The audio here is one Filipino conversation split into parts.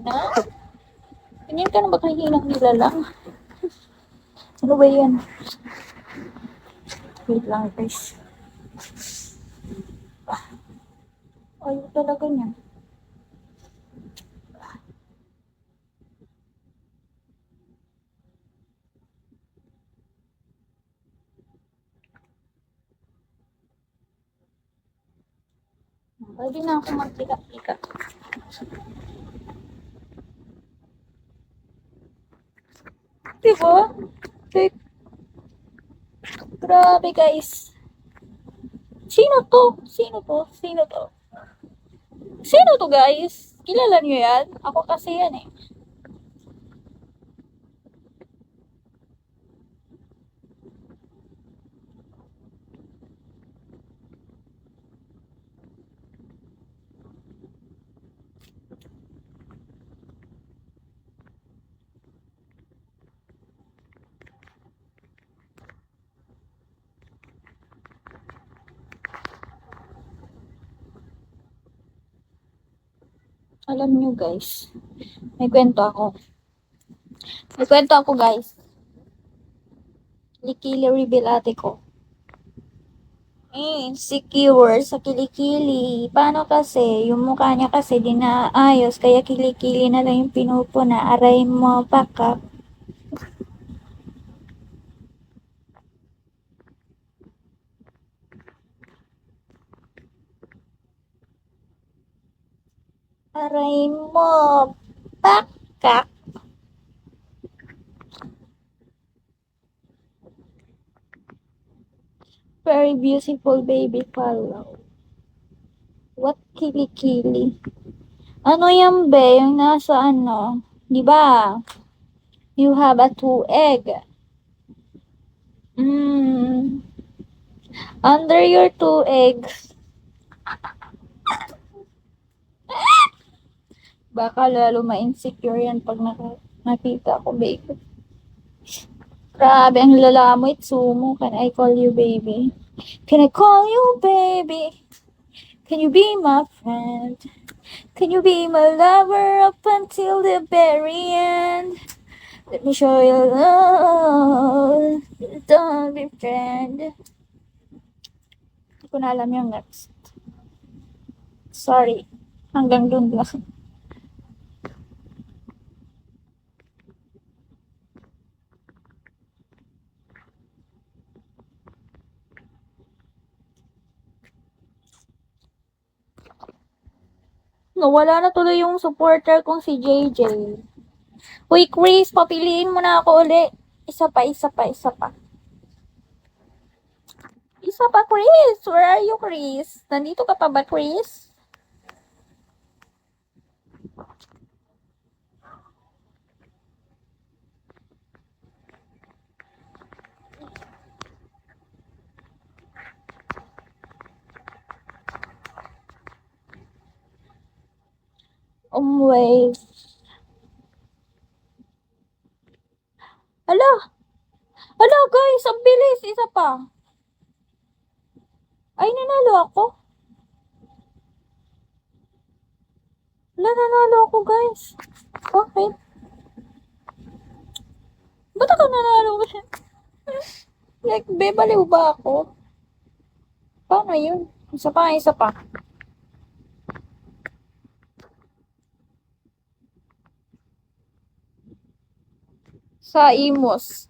mahina. Ganyan ka na makahinang nilalang. Ano ba yan? Wait lang guys. Ayaw talaga niya. Pwede na ako magtika-tika. Diba? Like, grabe guys. Sino to? Sino to? Sino to? Sino to guys? Kilala niyo yan? Ako kasi yan eh. Alam niyo guys, may kwento ako. May kwento ako guys. Kilikili reveal ate ko. Insecure sa kilikili. Paano kasi? Yung mukha niya kasi di naayos, kaya kilikili na lang yung pinupuna. Aray mo, pakak. Aray mo, pakak. Very beautiful baby follow. What kilikili? Ano yan be? Yung nasa ano? Di ba? You have a two egg. Under your two eggs. Baka lalo ma-insecure yan pag nakita ko, baby. Grabe, ang lala mo, Itsumo. Can I call you baby? Can I call you baby? Can you be my friend? Can you be my lover up until the very end? Let me show you love. Don't be friend. Hindi ko na alam yung next. Sorry. Hanggang dun lang. Nawala na tuloy yung supporter kong si JJ. Uy, Chris, papiliin mo na ako uli. Isa pa, isa pa, isa pa. Isa pa, Chris. Where are you, Chris? Nandito ka pa ba, Chris? Wait. Hala! Hala, guys! Ang bilis! Isa pa. Ay, nanalo ako. Hala, nanalo ako, guys. Bakit? Ba't ako nanalo? Like, bebaliw ba ako? Paano yun? Isa pa, isa pa. Sa Imus.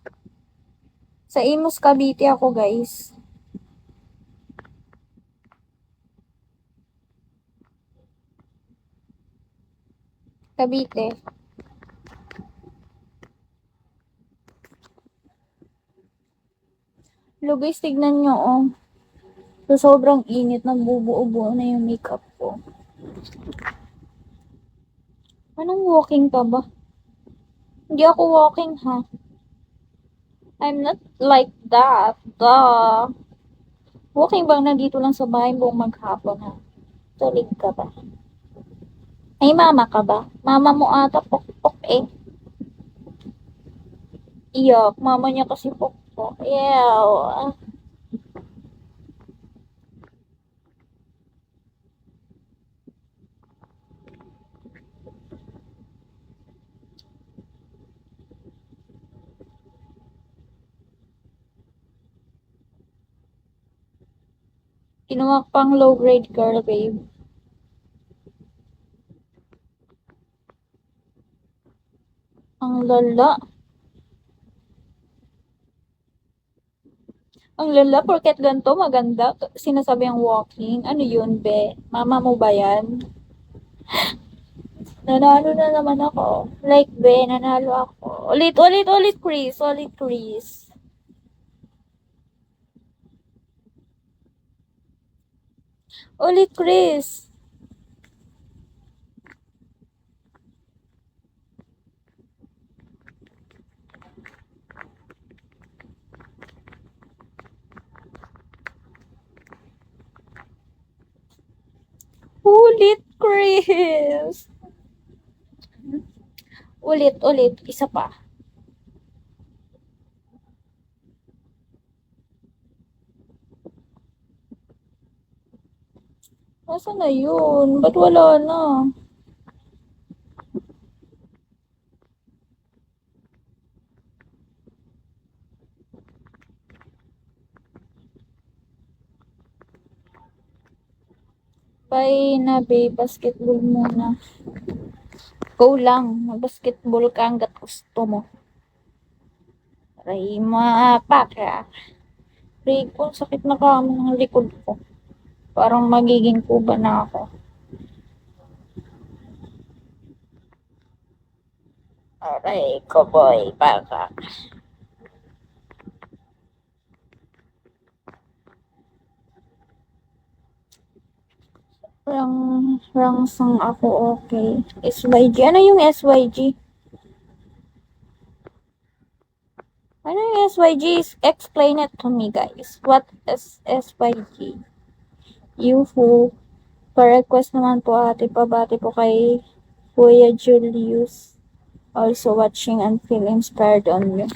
Sa Imus, Cavite ako, guys. Cavite. Hello, guys, tignan nyo, oh. So, sobrang init. Nagbubuo-buo na yung makeup ko. Anong walking ka ba? Hindi ako walking, ha? I'm not like that. Duh. Walking bang nandito lang sa bahay buong maghapon, ha? Tulig ka ba? May mama ka ba? Mama mo ata pokpok eh. Iyak, mama niya kasi pokpok. Ew. Kinuha pang low grade girl, babe. Ang lala. Ang lala, porket ganito maganda. Sinasabi ang walking. Ano yun, be? Mama mo ba yan? Nanalo na naman ako. Like, be, nanalo ako. Ulit, ulit, ulit, Chris. Ulit, Chris. Ulit, Chris. Ulit, Chris. Ulit, ulit. Isa pa. Nasaan na yun? Ba't wala na? Bye na, babe. Basketball muna. Go lang. Mag-basketball ka hanggat gusto mo. Aray, mapaka. Aray ko, sakit na kamo ng likod ko. Parang magiging kuba na ako. Aray ko, boy. Baka. Rangsang ako, okay. SYG. Ano yung SYG? Ano yung SYG? Explain it to me, guys. What is SYG? Yuhu. Pa-request naman po ate, pabati po kay Kuya Julius. Also watching and feel inspired on you.